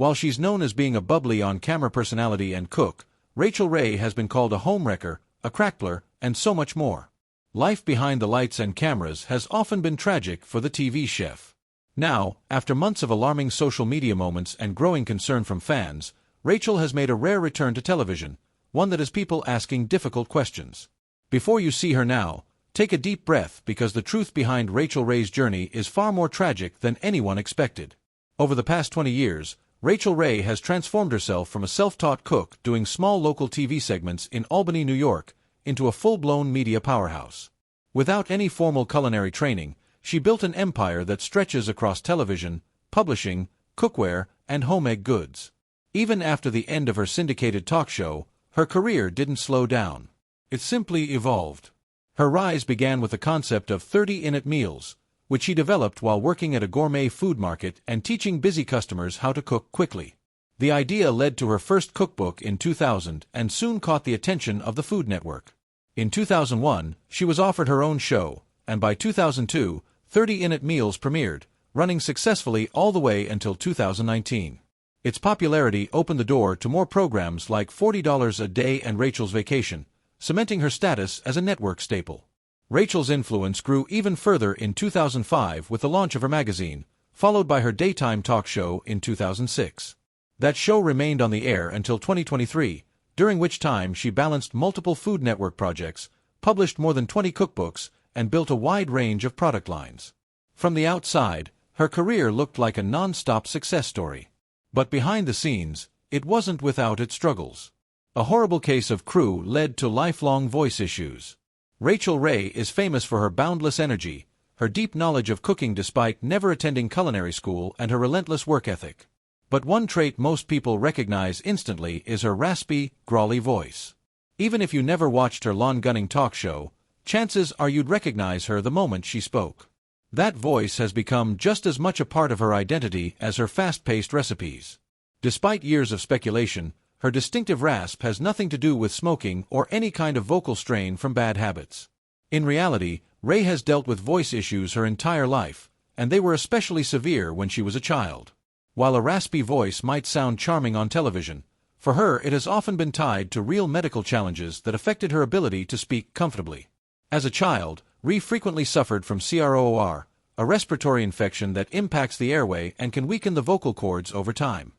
While she's known as being a bubbly on-camera personality and cook, Rachael Ray has been called a homewrecker, a crackler, and so much more. Life behind the lights and cameras has often been tragic for the TV chef. Now, after months of alarming social media moments and growing concern from fans, Rachael has made a rare return to television, one that has people asking difficult questions. Before you see her now, take a deep breath because the truth behind Rachael Ray's journey is far more tragic than anyone expected. Over the past 20 years, Rachael Ray has transformed herself from a self-taught cook doing small local TV segments in Albany, New York, into a full-blown media powerhouse. Without any formal culinary training, she built an empire that stretches across television, publishing, cookware, and home-egg goods. Even after the end of her syndicated talk show, her career didn't slow down. It simply evolved. Her rise began with the concept of 30-minute meals, which she developed while working at a gourmet food market and teaching busy customers how to cook quickly. The idea led to her first cookbook in 2000 and soon caught the attention of the Food Network. In 2001, she was offered her own show, and by 2002, 30-minute meals premiered, running successfully all the way until 2019. Its popularity opened the door to more programs like $40 a Day and Rachel's Vacation, cementing her status as a network staple. Rachel's influence grew even further in 2005 with the launch of her magazine, followed by her daytime talk show in 2006. That show remained on the air until 2023, during which time she balanced multiple Food Network projects, published more than 20 cookbooks, and built a wide range of product lines. From the outside, her career looked like a non-stop success story. But behind the scenes, it wasn't without its struggles. A horrible case of croup led to lifelong voice issues. Rachael Ray is famous for her boundless energy, her deep knowledge of cooking despite never attending culinary school, and her relentless work ethic. But one trait most people recognize instantly is her raspy, growly voice. Even if you never watched her lawn-gunning talk show, chances are you'd recognize her the moment she spoke. That voice has become just as much a part of her identity as her fast-paced recipes. Despite years of speculation, her distinctive rasp has nothing to do with smoking or any kind of vocal strain from bad habits. In reality, Ray has dealt with voice issues her entire life, and they were especially severe when she was a child. While a raspy voice might sound charming on television, for her it has often been tied to real medical challenges that affected her ability to speak comfortably. As a child, Ray frequently suffered from CROOR, a respiratory infection that impacts the airway and can weaken the vocal cords over time.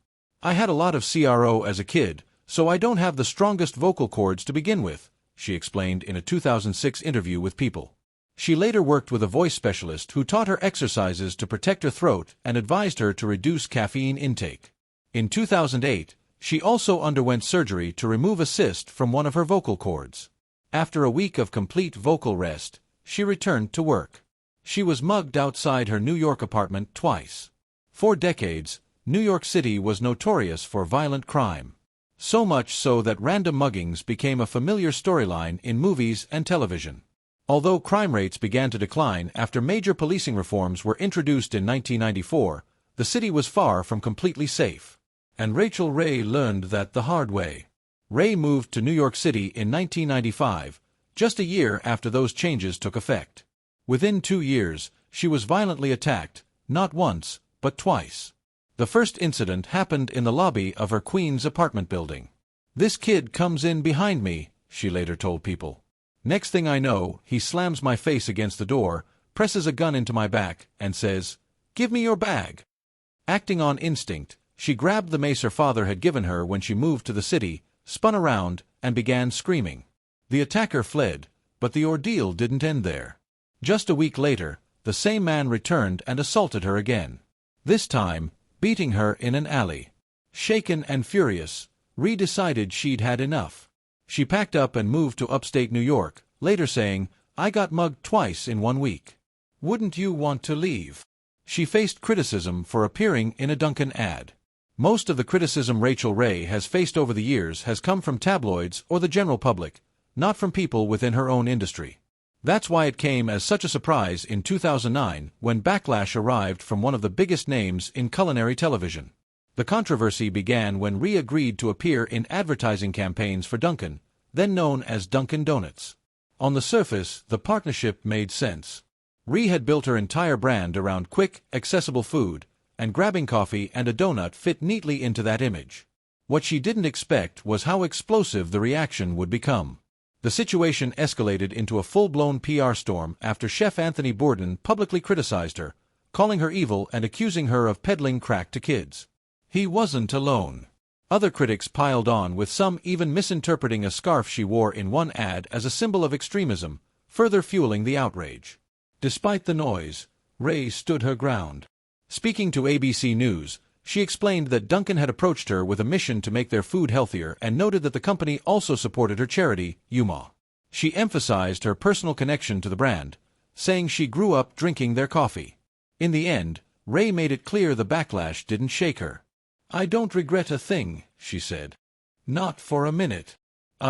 I had a lot of CRO as a kid, so I don't have the strongest vocal cords to begin with, she explained in a 2006 interview with People. She later worked with a voice specialist who taught her exercises to protect her throat and advised her to reduce caffeine intake. In 2008, she also underwent surgery to remove a cyst from one of her vocal cords. After a week of complete vocal rest, she returned to work. She was mugged outside her New York apartment twice. For decades, New York City was notorious for violent crime. So much so that random muggings became a familiar storyline in movies and television. Although crime rates began to decline after major policing reforms were introduced in 1994, the city was far from completely safe. And Rachael Ray learned that the hard way. Ray moved to New York City in 1995, just a year after those changes took effect. Within 2 years, she was violently attacked, not once, but twice. The first incident happened in the lobby of her Queens apartment building. "This kid comes in behind me," she later told People. "Next thing I know, he slams my face against the door, presses a gun into my back, and says, 'Give me your bag.'" Acting on instinct, she grabbed the mace her father had given her when she moved to the city, spun around, and began screaming. The attacker fled, but the ordeal didn't end there. Just a week later, the same man returned and assaulted her again. This time, beating her in an alley. Shaken and furious, Ray decided she'd had enough. She packed up and moved to upstate New York, later saying, "I got mugged twice in 1 week. Wouldn't you want to leave?" She faced criticism for appearing in a Dunkin' ad. Most of the criticism Rachael Ray has faced over the years has come from tabloids or the general public, not from people within her own industry. That's why it came as such a surprise in 2009 when backlash arrived from one of the biggest names in culinary television. The controversy began when Ray agreed to appear in advertising campaigns for Dunkin', then known as Dunkin' Donuts. On the surface, the partnership made sense. Ray had built her entire brand around quick, accessible food, and grabbing coffee and a donut fit neatly into that image. What she didn't expect was how explosive the reaction would become. The situation escalated into a full-blown PR storm after Chef Anthony Bourdain publicly criticized her, calling her evil and accusing her of peddling crack to kids. He wasn't alone. Other critics piled on, with some even misinterpreting a scarf she wore in one ad as a symbol of extremism, further fueling the outrage. Despite the noise, Ray stood her ground. Speaking to ABC News, she explained that Dunkin' had approached her with a mission to make their food healthier and noted that the company also supported her charity, UMA. She emphasized her personal connection to the brand, saying she grew up drinking their coffee. In the end, Ray made it clear the backlash didn't shake her. "I don't regret a thing," she said. "Not for a minute."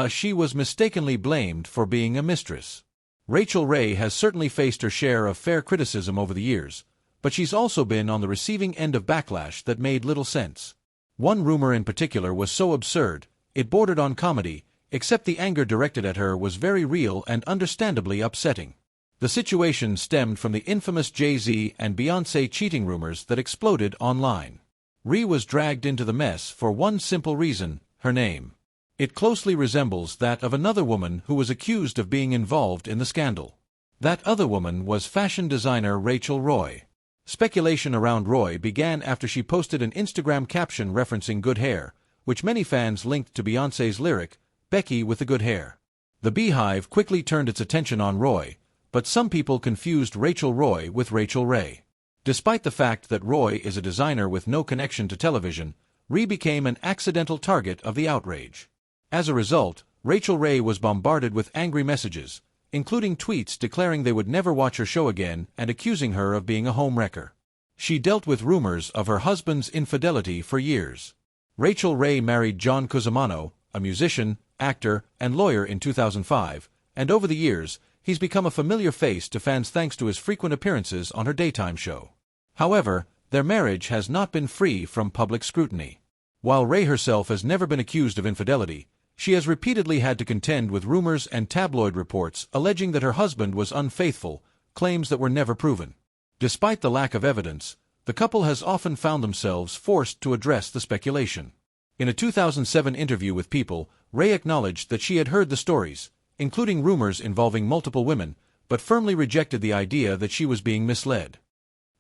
She was mistakenly blamed for being a mistress. Rachael Ray has certainly faced her share of fair criticism over the years, but she's also been on the receiving end of backlash that made little sense. One rumor in particular was so absurd, it bordered on comedy, except the anger directed at her was very real and understandably upsetting. The situation stemmed from the infamous Jay-Z and Beyoncé cheating rumors that exploded online. Ray was dragged into the mess for one simple reason: her name. It closely resembles that of another woman who was accused of being involved in the scandal. That other woman was fashion designer Rachael Ray. Speculation around Ray began after she posted an Instagram caption referencing good hair, which many fans linked to Beyoncé's lyric, "Becky with the good hair." The Beehive quickly turned its attention on Ray, but some people confused Rachael Ray with Rachael Ray. Despite the fact that Ray is a designer with no connection to television, Ray became an accidental target of the outrage. As a result, Rachael Ray was bombarded with angry messages, including tweets declaring they would never watch her show again and accusing her of being a homewrecker. She dealt with rumors of her husband's infidelity for years. Rachael Ray married John Cusimano, a musician, actor, and lawyer, in 2005, and over the years, he's become a familiar face to fans thanks to his frequent appearances on her daytime show. However, their marriage has not been free from public scrutiny. While Ray herself has never been accused of infidelity, she has repeatedly had to contend with rumors and tabloid reports alleging that her husband was unfaithful, claims that were never proven. Despite the lack of evidence, the couple has often found themselves forced to address the speculation. In a 2007 interview with People, Ray acknowledged that she had heard the stories, including rumors involving multiple women, but firmly rejected the idea that she was being misled.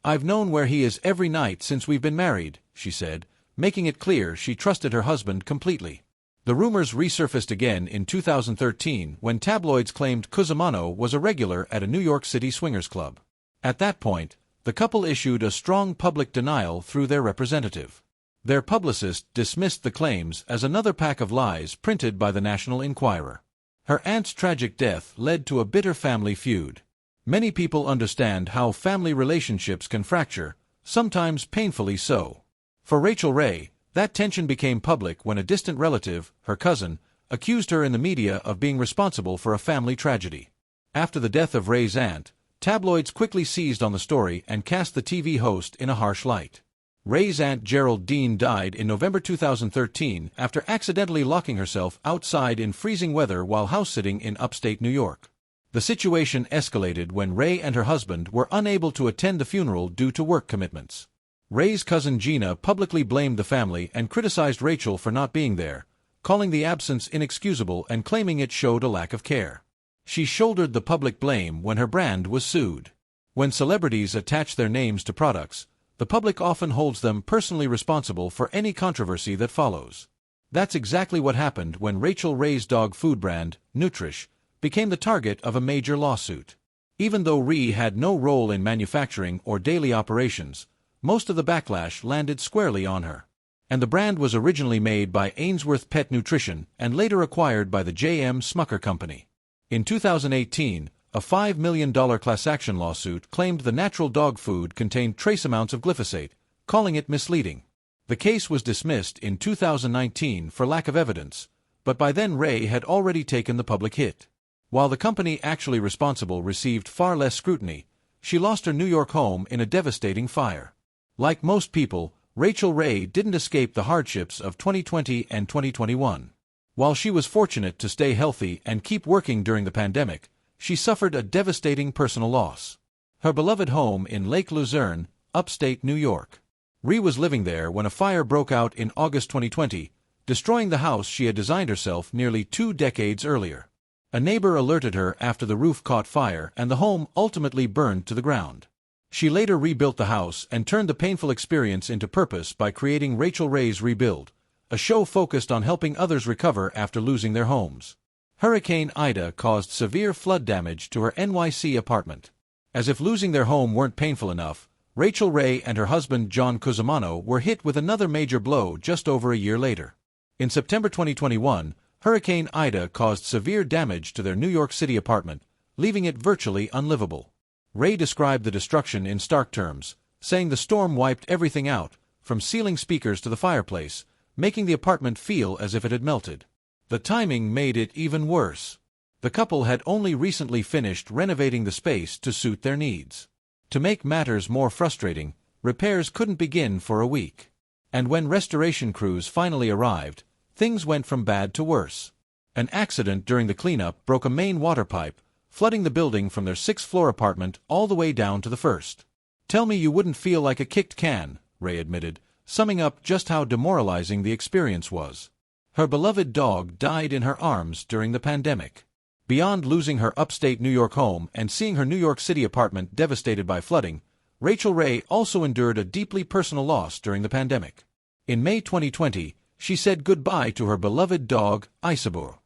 "I've known where he is every night since we've been married," she said, making it clear she trusted her husband completely. The rumors resurfaced again in 2013 when tabloids claimed Cusimano was a regular at a New York City swingers club. At that point, the couple issued a strong public denial through their representative. Their publicist dismissed the claims as another pack of lies printed by the National Enquirer. Her aunt's tragic death led to a bitter family feud. Many people understand how family relationships can fracture, sometimes painfully so. For Rachael Ray, that tension became public when a distant relative, her cousin, accused her in the media of being responsible for a family tragedy. After the death of Ray's aunt, tabloids quickly seized on the story and cast the TV host in a harsh light. Ray's aunt Geraldine died in November 2013 after accidentally locking herself outside in freezing weather while house-sitting in upstate New York. The situation escalated when Ray and her husband were unable to attend the funeral due to work commitments. Ray's cousin Gina publicly blamed the family and criticized Rachael for not being there, calling the absence inexcusable and claiming it showed a lack of care. She shouldered the public blame when her brand was sued. When celebrities attach their names to products, the public often holds them personally responsible for any controversy that follows. That's exactly what happened when Rachael Ray's dog food brand, Nutrish, became the target of a major lawsuit. Even though Ray had no role in manufacturing or daily operations, most of the backlash landed squarely on her. And the brand was originally made by Ainsworth Pet Nutrition and later acquired by the J.M. Smucker Company. In 2018, a $5 million class action lawsuit claimed the natural dog food contained trace amounts of glyphosate, calling it misleading. The case was dismissed in 2019 for lack of evidence, but by then Ray had already taken the public hit. While the company actually responsible received far less scrutiny, she lost her New York home in a devastating fire. Like most people, Rachael Ray didn't escape the hardships of 2020 and 2021. While she was fortunate to stay healthy and keep working during the pandemic, she suffered a devastating personal loss: her beloved home in Lake Luzerne, upstate New York. Ray was living there when a fire broke out in August 2020, destroying the house she had designed herself nearly 2 decades earlier. A neighbor alerted her after the roof caught fire and the home ultimately burned to the ground. She later rebuilt the house and turned the painful experience into purpose by creating Rachael Ray's Rebuild, a show focused on helping others recover after losing their homes. Hurricane Ida caused severe flood damage to her NYC apartment. As if losing their home weren't painful enough, Rachael Ray and her husband John Cusimano were hit with another major blow just over a year later. In September 2021, Hurricane Ida caused severe damage to their New York City apartment, leaving it virtually unlivable. Ray described the destruction in stark terms, saying the storm wiped everything out, from ceiling speakers to the fireplace, making the apartment feel as if it had melted. The timing made it even worse. The couple had only recently finished renovating the space to suit their needs. To make matters more frustrating, repairs couldn't begin for a week. And when restoration crews finally arrived, things went from bad to worse. An accident during the cleanup broke a main water pipe, flooding the building from their 6th-floor apartment all the way down to the first. "Tell me you wouldn't feel like a kicked can," Ray admitted, summing up just how demoralizing the experience was. Her beloved dog died in her arms during the pandemic. Beyond losing her upstate New York home and seeing her New York City apartment devastated by flooding, Rachael Ray also endured a deeply personal loss during the pandemic. In May 2020, she said goodbye to her beloved dog, Isabur.